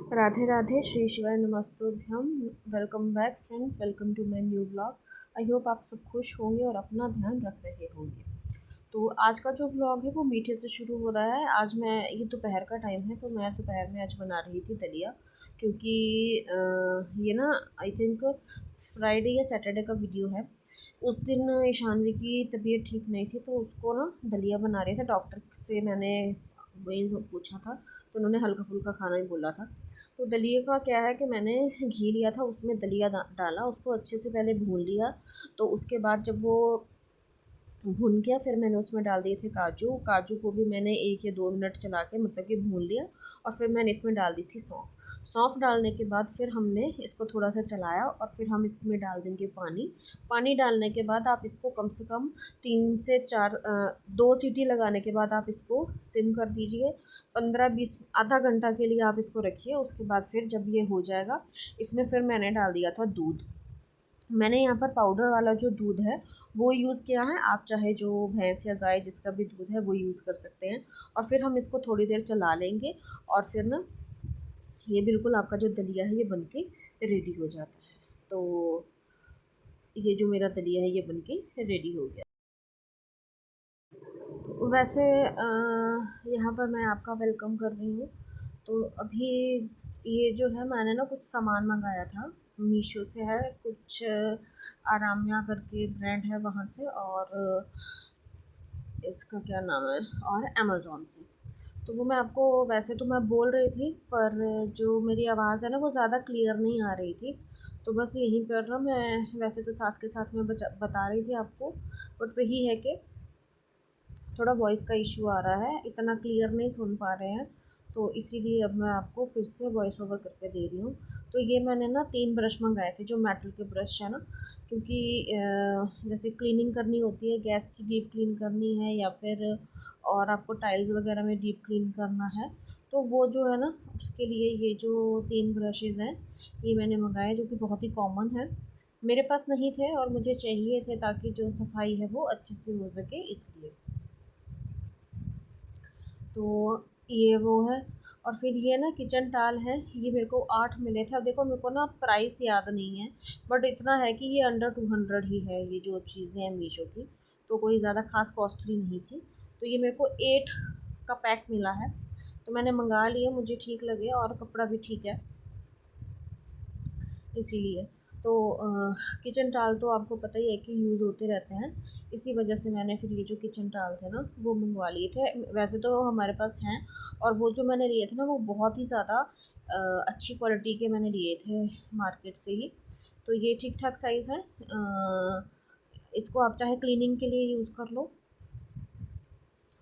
राधे राधे, श्री शिवाय नमस्तुभ्यम। Welcome back friends, welcome to my new vlog. I hope आप सब खुश होंगे और अपना ध्यान रख रहे होंगे। तो आज का जो व्लॉग है वो मीठे से शुरू हो रहा है। आज मैं ये दोपहर का टाइम है तो मैं दोपहर में आज बना रही थी दलिया, क्योंकि ये ना आई थिंक फ्राइडे या सैटरडे का वीडियो है। उस दिन ईशानवी की तबीयत ठीक नहीं थी तो उसको ना दलिया बना रहे थे। डॉक्टर से मैंने वही पूछा था तो उन्होंने हल्का फुल्का खाना ही बोला था। तो दलिए का क्या है कि मैंने घी लिया था, उसमें दलिया डाला, उसको अच्छे से पहले भून लिया। तो उसके बाद जब वो भून गया फिर मैंने उसमें डाल दिए थे काजू। काजू को भी मैंने 1 या 2 मिनट चला के मतलब कि भून लिया। और फिर मैंने इसमें डाल दी थी सौंफ। सौंफ डालने के बाद फिर हमने इसको थोड़ा सा चलाया और फिर हम इसमें डाल देंगे पानी। पानी डालने के बाद आप इसको कम से कम 3 से 4 2 सीटी लगाने के बाद आप इसको सिम कर दीजिए। 15-20 आधा घंटा के लिए आप इसको रखिए। उसके बाद फिर जब ये हो जाएगा इसमें फिर मैंने डाल दिया था दूध। मैंने यहाँ पर पाउडर वाला जो दूध है वो यूज़ किया है। आप चाहे जो भैंस या गाय जिसका भी दूध है वो यूज़ कर सकते हैं। और फिर हम इसको थोड़ी देर चला लेंगे और फिर ना ये बिल्कुल आपका जो दलिया है ये बनके रेडी हो जाता है। तो ये जो मेरा दलिया है ये बनके रेडी हो गया। वैसे यहाँ पर मैं आपका वेलकम कर रही हूँ। तो अभी ये जो है मैंने ना कुछ सामान मंगाया था, मीशो से है कुछ, आराम्या करके ब्रांड है वहाँ से, और इसका क्या नाम है, और अमेज़ोन से। तो वो मैं आपको, वैसे तो मैं बोल रही थी पर जो मेरी आवाज़ है ना वो ज़्यादा क्लियर नहीं आ रही थी। तो बस यहीं पर ना मैं वैसे तो साथ के साथ में बता रही थी आपको, बट वही है कि थोड़ा वॉइस का इशू आ रहा है, इतना क्लियर नहीं सुन पा रहे हैं। तो इसीलिए अब मैं आपको फिर से वॉइस ओवर करके दे रही हूँ। तो ये मैंने ना 3 ब्रश मंगाए थे जो मेटल के ब्रश है ना, क्योंकि जैसे क्लीनिंग करनी होती है, गैस की डीप क्लीन करनी है या फिर और आपको टाइल्स वगैरह में डीप क्लीन करना है, तो वो जो है ना उसके लिए ये जो 3 ब्रशेज़ हैं ये मैंने मंगाए, जो कि बहुत ही कॉमन है। मेरे पास नहीं थे और मुझे चाहिए थे ताकि जो सफाई है वो अच्छे से हो सके, इसलिए। तो ये वो है। और फिर ये ना किचन टाल है, ये मेरे को 8 मिले थे। अब देखो मेरे को ना प्राइस याद नहीं है, बट इतना है कि ये अंडर 200 ही है ये जो चीज़ें हैं मीशो की। तो कोई ज़्यादा खास कॉस्टली नहीं थी। तो ये मेरे को 8 का पैक मिला है, तो मैंने मंगा लिए, मुझे ठीक लगे और कपड़ा भी ठीक है इसीलिए। तो किचन टाल तो आपको पता ही है कि यूज़ होते रहते हैं, इसी वजह से मैंने फिर ये जो किचन टाल थे ना वो मंगवा लिए थे। वैसे तो हमारे पास हैं, और वो जो मैंने लिए थे ना वो बहुत ही ज़्यादा अच्छी क्वालिटी के मैंने लिए थे मार्केट से ही। तो ये ठीक ठाक साइज़ है। इसको आप चाहे क्लीनिंग के लिए यूज़ कर लो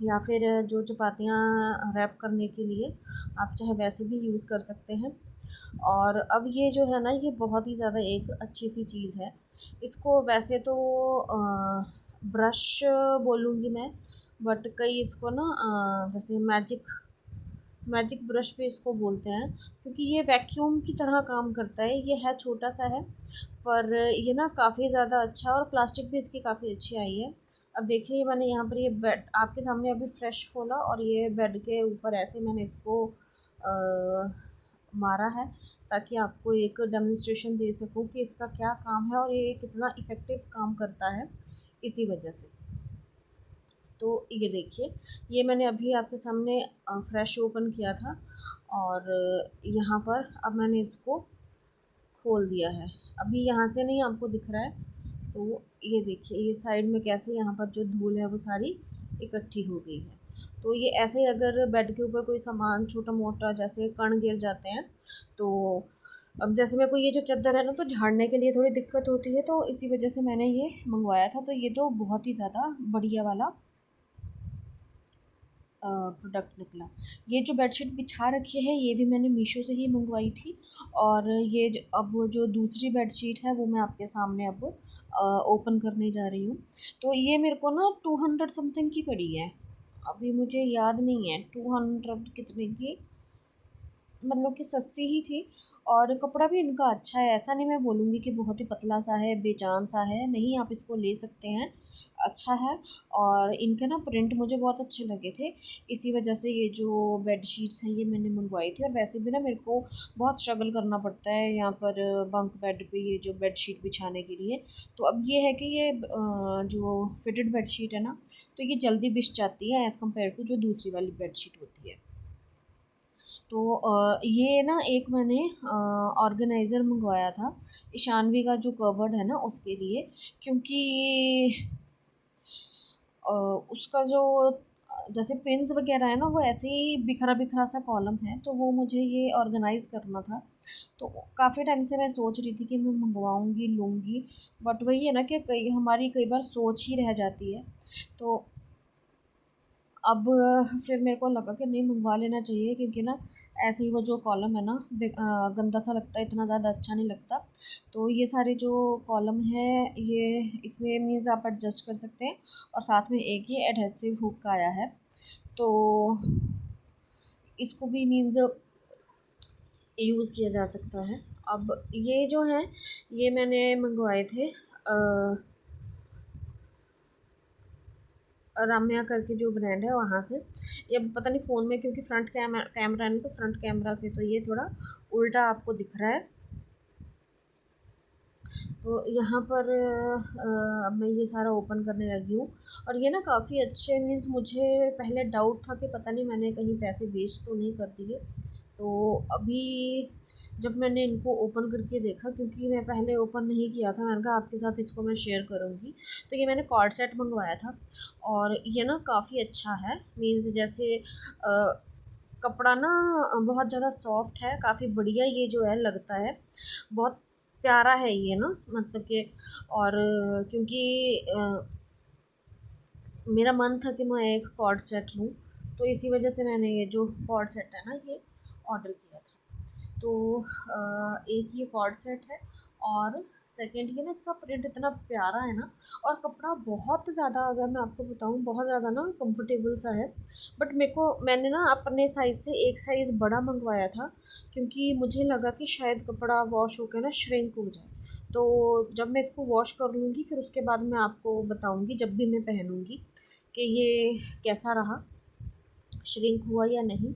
या फिर जो चपातियाँ रैप करने के लिए आप चाहे वैसे भी यूज़ कर सकते हैं। और अब ये जो है ना ये बहुत ही ज़्यादा एक अच्छी सी चीज़ है। इसको वैसे तो ब्रश बोलूँगी मैं, बट कई इसको ना जैसे मैजिक मैजिक ब्रश भी इसको बोलते हैं, क्योंकि ये वैक्यूम की तरह काम करता है। ये है छोटा सा है पर ये ना काफ़ी ज़्यादा अच्छा है, और प्लास्टिक भी इसकी काफ़ी अच्छी आई है। अब देखिए ये मैंने यहाँ पर ये बेड आपके सामने अभी फ्रेश खोला और ये बेड के ऊपर ऐसे मैंने इसको मारा है, ताकि आपको एक डेमोन्स्ट्रेशन दे सकूँ कि इसका क्या काम है और ये कितना इफ़ेक्टिव काम करता है, इसी वजह से। तो ये देखिए, ये मैंने अभी आपके सामने फ्रेश ओपन किया था, और यहाँ पर अब मैंने इसको खोल दिया है। अभी यहाँ से नहीं आपको दिख रहा है, तो ये देखिए ये साइड में कैसे यहाँ पर जो धूल है वो सारी इकट्ठी हो गई है। तो ये ऐसे ही अगर बेड के ऊपर कोई सामान छोटा मोटा जैसे कण गिर जाते हैं, तो अब जैसे मेरे को ये जो चादर है ना तो झाड़ने के लिए थोड़ी दिक्कत होती है, तो इसी वजह से मैंने ये मंगवाया था। तो ये तो बहुत ही ज़्यादा बढ़िया वाला प्रोडक्ट निकला। ये जो बेडशीट बिछा रखी है ये भी मैंने मीशो से ही मंगवाई थी। और ये अब जो दूसरी बेडशीट है वो मैं आपके सामने अब ओपन करने जा रही हूँ। तो ये मेरे को ना 200 समथिंग की पड़ी है, अभी मुझे याद नहीं है 200 कितने की। मतलब कि सस्ती ही थी और कपड़ा भी इनका अच्छा है। ऐसा नहीं मैं बोलूँगी कि बहुत ही पतला सा है, बेजान सा है, नहीं, आप इसको ले सकते हैं, अच्छा है। और इनके ना प्रिंट मुझे बहुत अच्छे लगे थे, इसी वजह से ये जो बेडशीट्स हैं ये मैंने मंगवाई थी। और वैसे भी ना मेरे को बहुत स्ट्रगल करना पड़ता है यहाँ पर बंक बेड पे ये जो बेडशीट बिछाने के लिए। तो अब ये है कि ये जो फिटेड बेडशीट है ना, तो ये जल्दी बिछ जाती है एज़ कम्पेयर टू जो दूसरी वाली बेडशीट होती है। तो ये ना एक मैंने ऑर्गेनाइज़र मंगवाया था ईशानवी का जो कबर्ड है ना उसके लिए, क्योंकि अ, उसका जो जैसे पिन्स वगैरह है ना वो ऐसे ही बिखरा बिखरा सा कॉलम है, तो वो मुझे ये ऑर्गेनाइज़ करना था। तो काफ़ी टाइम से मैं सोच रही थी कि मैं मंगवाऊँगी, लूँगी, बट वही है ना कि कई बार सोच ही रह जाती है। तो अब फिर मेरे को लगा कि नहीं, मंगवा लेना चाहिए, क्योंकि ना ऐसे ही वो जो कॉलम है ना गंदा सा लगता है, इतना ज़्यादा अच्छा नहीं लगता। तो ये सारे जो कॉलम है ये इसमें मीन्स आप एडजस्ट कर सकते हैं, और साथ में एक ये एडहेसिव हुक आया है, तो इसको भी मीन्स यूज़ किया जा सकता है। अब ये जो हैं ये मैंने मंगवाए थे राम्या करके जो ब्रांड है वहाँ से। ये पता नहीं फ़ोन में क्योंकि फ्रंट कैमरा है ना, तो फ्रंट कैमरा से तो ये थोड़ा उल्टा आपको दिख रहा है। तो यहाँ पर अब मैं ये सारा ओपन करने लगी हूँ, और ये ना काफ़ी अच्छे मीन्स मुझे पहले डाउट था कि पता नहीं मैंने कहीं पैसे वेस्ट तो नहीं कर दिए। तो अभी जब मैंने इनको ओपन करके देखा, क्योंकि मैं पहले ओपन नहीं किया था, मैंने कहा आपके साथ इसको मैं शेयर करूँगी। तो ये मैंने कॉर्ड सेट मंगवाया था, और ये ना काफ़ी अच्छा है, मीन्स जैसे कपड़ा ना बहुत ज़्यादा सॉफ्ट है, काफ़ी बढ़िया ये जो है लगता है, बहुत प्यारा है ये ना, मतलब कि। और क्योंकि मेरा मन था कि मैं एक कॉर्ड सेट लूँ, तो इसी वजह से मैंने ये जो कॉर्ड सेट है ना ये ऑर्डर किया था। तो एक ये कॉर्ड सेट है, और सेकंड ये ना इसका प्रिंट इतना प्यारा है ना, और कपड़ा बहुत ज़्यादा, अगर मैं आपको बताऊँ, बहुत ज़्यादा ना कंफर्टेबल सा है। बट मैंने ना अपने साइज़ से एक साइज़ बड़ा मंगवाया था, क्योंकि मुझे लगा कि शायद कपड़ा वॉश होकर ना श्रिंक हो जाए। तो जब मैं इसको वॉश कर लूँगी फिर उसके बाद मैं आपको बताऊँगी, जब भी मैं पहनूँगी, कि ये कैसा रहा, श्रिंक हुआ या नहीं।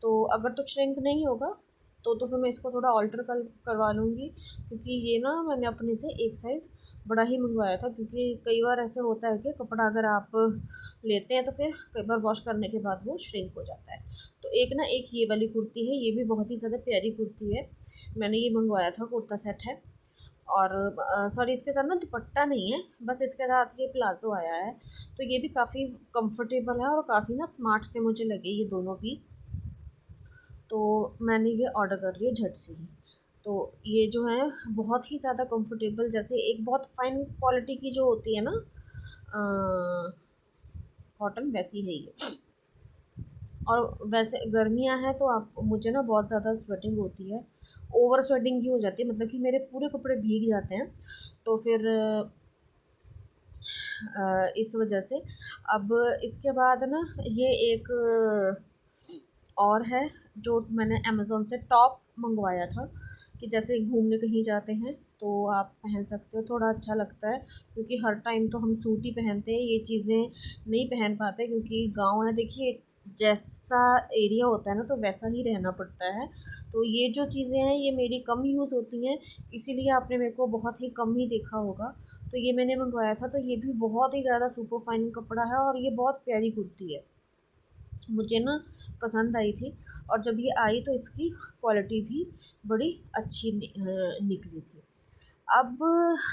तो अगर तो श्रिंक नहीं होगा तो फिर मैं इसको थोड़ा ऑल्टर करवा लूँगी, क्योंकि ये ना मैंने अपने से एक साइज़ बड़ा ही मंगवाया था, क्योंकि कई बार ऐसे होता है कि कपड़ा अगर आप लेते हैं तो फिर कई बार वॉश करने के बाद वो श्रिंक हो जाता है। तो एक ये वाली कुर्ती है, ये भी बहुत ही ज़्यादा प्यारी कुर्ती है, मैंने ये मंगवाया था, कुर्ता सेट है। और सॉरी, इसके साथ ना दुपट्टा नहीं है, बस इसके साथ ये प्लाज़ो आया है। तो ये भी काफ़ी कंफर्टेबल है और काफ़ी ना स्मार्ट से मुझे लगे ये दोनों पीस। तो मैंने ये ऑर्डर कर लिया झट से ही। तो ये जो है बहुत ही ज़्यादा कंफर्टेबल, जैसे एक बहुत फाइन क्वालिटी की जो होती है ना कॉटन, वैसी है ये। और वैसे गर्मियाँ हैं तो आप मुझे ना बहुत ज़्यादा स्वेटिंग होती है, ओवर स्वेटिंग की हो जाती है, मतलब कि मेरे पूरे कपड़े भीग जाते हैं। तो फिर इस वजह से अब इसके बाद ना ये एक और है जो मैंने अमेज़ोन से टॉप मंगवाया था, कि जैसे घूमने कहीं जाते हैं तो आप पहन सकते हो, थोड़ा अच्छा लगता है, क्योंकि हर टाइम तो हम सूट ही पहनते हैं, ये चीज़ें नहीं पहन पाते, क्योंकि गांव है, देखिए जैसा एरिया होता है ना तो वैसा ही रहना पड़ता है। तो ये जो चीज़ें हैं ये मेरी कम यूज़ होती हैं, इसीलिए आपने मेरे को बहुत ही कम ही देखा होगा। तो ये मैंने मंगवाया था, तो ये भी बहुत ही ज़्यादा सुपर फाइन कपड़ा है, और ये बहुत प्यारी कुर्ती है, मुझे ना पसंद आई थी। और जब ये आई तो इसकी क्वालिटी भी बड़ी अच्छी निकली थी। अब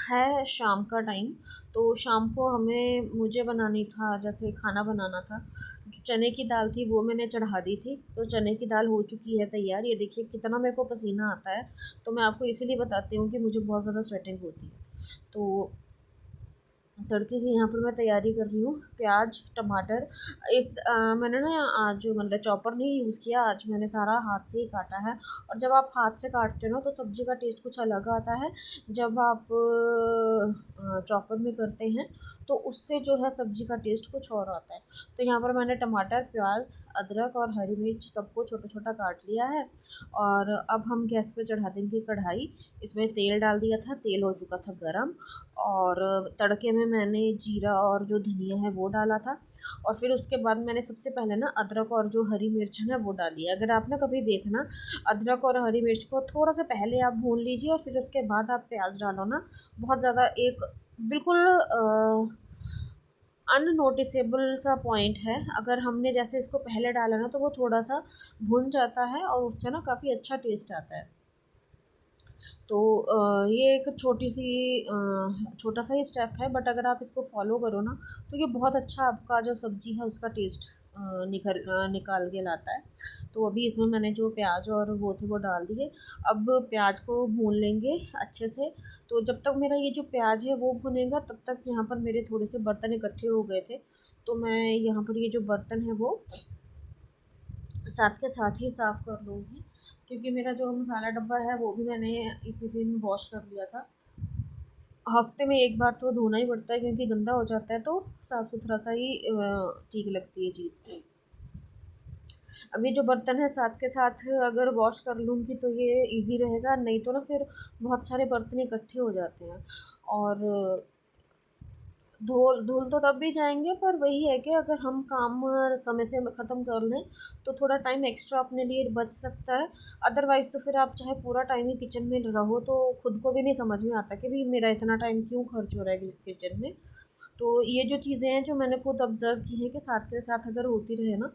है शाम का टाइम, तो शाम को मुझे बनानी था, जैसे खाना बनाना था। जो चने की दाल थी वो मैंने चढ़ा दी थी, तो चने की दाल हो चुकी है तैयार। ये देखिए कितना मेरे को पसीना आता है, तो मैं आपको इसीलिए बताती हूँ कि मुझे बहुत ज़्यादा स्वेटिंग होती है। तो तड़के की यहाँ पर मैं तैयारी कर रही हूँ, प्याज टमाटर, मैंने ना आज जो मतलब चॉपर नहीं यूज़ किया, आज मैंने सारा हाथ से ही काटा है। और जब आप हाथ से काटते हो ना तो सब्ज़ी का टेस्ट कुछ अलग आता है, जब आप चॉपर में करते हैं तो उससे जो है सब्ज़ी का टेस्ट कुछ और आता है। तो यहाँ पर मैंने टमाटर, प्याज, अदरक और हरी मिर्च सबको छोटा छोटा काट लिया है। और अब हम गैस पे चढ़ा देंगे कढ़ाई। इसमें तेल डाल दिया था, तेल हो चुका था गरम। और तड़के में मैंने जीरा और जो धनिया है वो डाला था। और फिर उसके बाद मैंने सबसे पहले ना अदरक और जो हरी मिर्च है ना वो डाली है। अगर आपने कभी देखना, अदरक और हरी मिर्च को थोड़ा सा पहले आप भून लीजिए और फिर उसके बाद आप प्याज डालो ना, बहुत ज़्यादा एक बिल्कुल अननोटिसेबल सा पॉइंट है। अगर हमने जैसे इसको पहले डाला ना तो वो थोड़ा सा भुन जाता है और उससे ना काफ़ी अच्छा टेस्ट आता है। तो ये एक छोटा सा ही स्टेप है, बट अगर आप इसको फॉलो करो ना तो ये बहुत अच्छा आपका जो सब्ज़ी है उसका टेस्ट निकाल के लाता है। तो अभी इसमें मैंने जो प्याज और वो थे वो डाल दिए। अब प्याज को भून लेंगे अच्छे से। तो जब तक मेरा ये जो प्याज है वो भुनेगा तब तक यहाँ पर मेरे थोड़े से बर्तन इकट्ठे हो गए थे। तो मैं यहाँ पर ये जो बर्तन है वो साथ के साथ ही साफ़ कर लूँगी, क्योंकि मेरा जो मसाला डब्बा है वो भी मैंने इसी दिन वॉश कर लिया था। हफ्ते में एक बार तो धोना ही पड़ता है, क्योंकि गंदा हो जाता है तो साफ़ सुथरा सा ही ठीक लगती है चीज़। अब ये जो बर्तन है साथ के साथ अगर वॉश कर लूँगी तो ये इजी रहेगा, नहीं तो ना फिर बहुत सारे बर्तन इकट्ठे हो जाते हैं। और धुल धुल तो तब भी जाएंगे, पर वही है कि अगर हम काम समय से ख़त्म कर लें तो थोड़ा टाइम एक्स्ट्रा अपने लिए बच सकता है। अदरवाइज़ तो फिर आप चाहे पूरा टाइम ही किचन में रहो तो खुद को भी नहीं समझ में आता कि भाई मेरा इतना टाइम क्यों खर्च हो रहा है किचन में। तो ये जो चीज़ें हैं जो मैंने खुद ऑब्ज़र्व की हैं कि साथ के साथ अगर होती रहे ना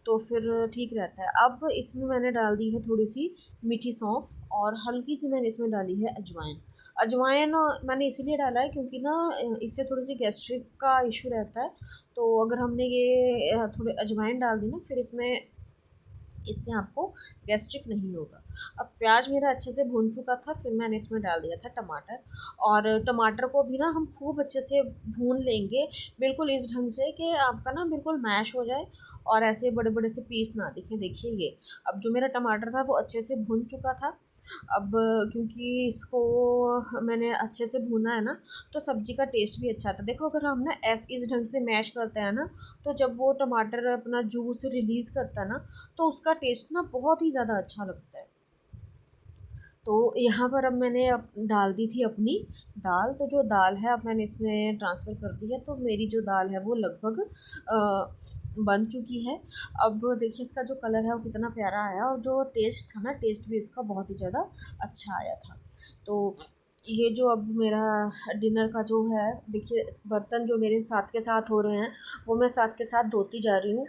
तो फिर ठीक रहता है। अब इसमें मैंने डाल दी है थोड़ी सी मीठी सौंफ और हल्की सी मैंने इसमें डाली है अजवाइन। अजवाइन मैंने इसलिए डाला है क्योंकि ना इससे थोड़ी सी गैस्ट्रिक का इशू रहता है। तो अगर हमने ये थोड़े अजवाइन डाल दी ना फिर इसमें, इससे आपको गैस्ट्रिक नहीं होगा। अब प्याज मेरा अच्छे से भून चुका था, फिर मैंने इसमें डाल दिया था टमाटर। और टमाटर को भी ना हम खूब अच्छे से भून लेंगे, बिल्कुल इस ढंग से कि आपका ना बिल्कुल मैश हो जाए और ऐसे बड़े बड़े से पीस ना दिखें। देखिए ये अब जो मेरा टमाटर था वो अच्छे से भून चुका था। अब क्योंकि इसको मैंने अच्छे से भूना है ना तो सब्ज़ी का टेस्ट भी अच्छा आता है। देखो अगर हम ना इस ढंग से मैश करते हैं ना तो जब वो टमाटर अपना जूस रिलीज़ करता है ना तो उसका टेस्ट ना बहुत ही ज़्यादा अच्छा लगता है। तो यहाँ पर अब मैंने डाल दी थी अपनी दाल। तो जो दाल है अब मैंने इसमें ट्रांसफ़र कर दी है। तो मेरी जो दाल है वो लगभग बन चुकी है। अब देखिए इसका जो कलर है वो कितना प्यारा आया और जो टेस्ट था ना, टेस्ट भी इसका बहुत ही ज़्यादा अच्छा आया था। तो ये जो अब मेरा डिनर का जो है, देखिए बर्तन जो मेरे साथ के साथ हो रहे हैं वो मैं साथ के साथ धोती जा रही हूँ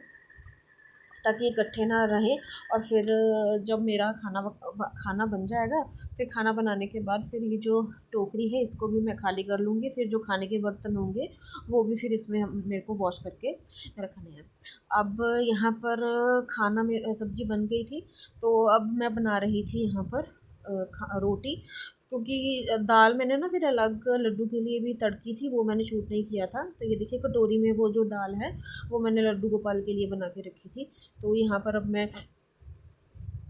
ताकि इकट्ठे ना रहें। और फिर जब मेरा खाना बन जाएगा, फिर खाना बनाने के बाद फिर ये जो टोकरी है इसको भी मैं खाली कर लूँगी। फिर जो खाने के बर्तन होंगे वो भी फिर इसमें मेरे को वॉश करके रखने हैं। अब यहाँ पर सब्ज़ी बन गई थी। तो अब मैं बना रही थी यहाँ पर रोटी, क्योंकि दाल मैंने ना फिर अलग लड्डू के लिए भी तड़की थी, वो मैंने शूट नहीं किया था। तो ये देखिए कटोरी में वो जो दाल है वो मैंने लड्डू गोपाल के लिए बना के रखी थी। तो यहाँ पर अब मैं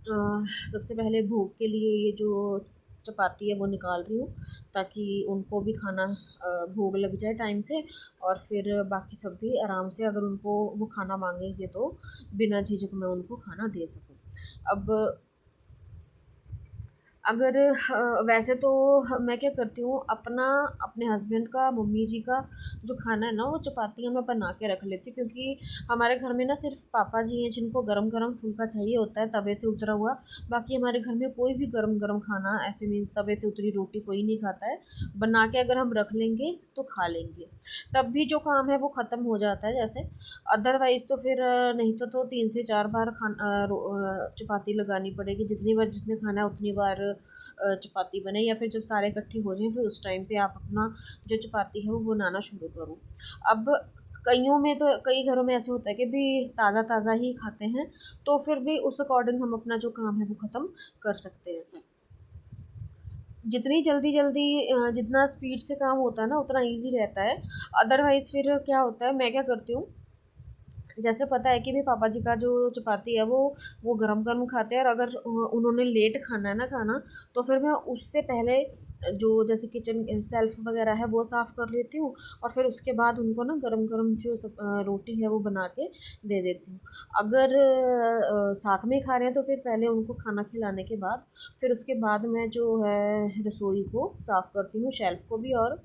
सबसे पहले भोग के लिए ये जो चपाती है वो निकाल रही हूँ, ताकि उनको भी खाना भोग लग जाए टाइम से। और फिर बाकी सब भी आराम से अगर उनको वो खाना मांगेंगे तो बिना झिझक मैं उनको खाना दे सकूँ। अब अगर वैसे तो मैं क्या करती हूँ, अपने हस्बैंड का, मम्मी जी का जो खाना है ना वो चपातियाँ मैं बना के रख लेती हूँ, क्योंकि हमारे घर में ना सिर्फ पापा जी हैं जिनको गरम गरम फुल्का चाहिए होता है तवे से उतरा हुआ। बाकी हमारे घर में कोई भी गरम गरम खाना ऐसे मीन्स तवे से उतरी रोटी कोई नहीं खाता है। बना के अगर हम रख लेंगे तो खा लेंगे, तब भी जो काम है वो ख़त्म हो जाता है जैसे। अदरवाइज़ तो फिर नहीं तो 3 से 4 बार चपाती लगानी पड़ेगी। जितनी बार जिसने खाना है उतनी बार चपाती बने, या फिर जब सारे इकट्ठे हो जाएं फिर उस टाइम पे आप अपना जो चपाती है वो बनाना शुरू करो। अब कई घरों में ऐसे होता है कि भी ताज़ा ताज़ा ही खाते हैं, तो फिर भी उस अकॉर्डिंग हम अपना जो काम है वो ख़त्म कर सकते हैं। जितनी जल्दी जल्दी जितना स्पीड से काम होता है ना उतना ईजी रहता है। अदरवाइज़ फिर क्या होता है, मैं क्या करती हूँ जैसे पता है कि भी पापा जी का जो चपाती है वो गरम गरम खाते हैं, और अगर उन्होंने लेट खाना है ना खाना, तो फिर मैं उससे पहले जो जैसे किचन सेल्फ वगैरह है वो साफ़ कर लेती हूँ, और फिर उसके बाद उनको ना गरम गरम जो रोटी है वो बना के दे देती हूँ। अगर साथ में खा रहे हैं तो फिर पहले उनको खाना खिलाने के बाद फिर उसके बाद मैं जो है रसोई को साफ़ करती हूँ, शेल्फ़ को भी और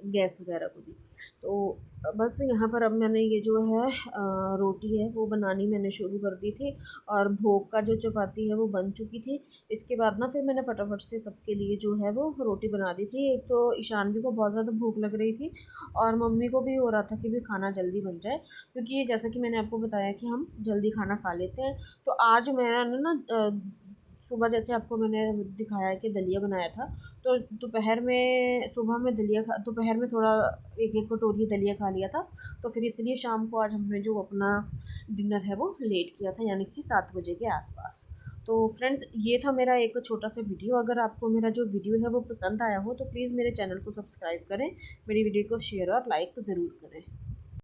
गैस वगैरह को भी। तो बस यहाँ पर अब मैंने ये जो है रोटी है वो बनानी मैंने शुरू कर दी थी, और भोग का जो चपाती है वो बन चुकी थी। इसके बाद ना फिर मैंने फटाफट से सबके लिए जो है वो रोटी बना दी थी। एक तो ईशान भी को बहुत ज़्यादा भूख लग रही थी, और मम्मी को भी हो रहा था कि भी खाना जल्दी बन जाए, क्योंकि जैसा कि मैंने आपको बताया कि हम जल्दी खाना खा लेते हैं। तो आज मैंने ना सुबह जैसे आपको मैंने दिखाया कि दलिया बनाया था, तो दोपहर में सुबह में दोपहर में थोड़ा एक एक कटोरी दलिया खा लिया था। तो फिर इसलिए शाम को आज हमने जो अपना डिनर है वो लेट किया था, यानी कि 7 बजे के आसपास। तो फ्रेंड्स, ये था मेरा एक छोटा सा वीडियो। अगर आपको मेरा जो वीडियो है वो पसंद आया हो तो प्लीज़ मेरे चैनल को सब्सक्राइब करें, मेरी वीडियो को शेयर और लाइक ज़रूर करें।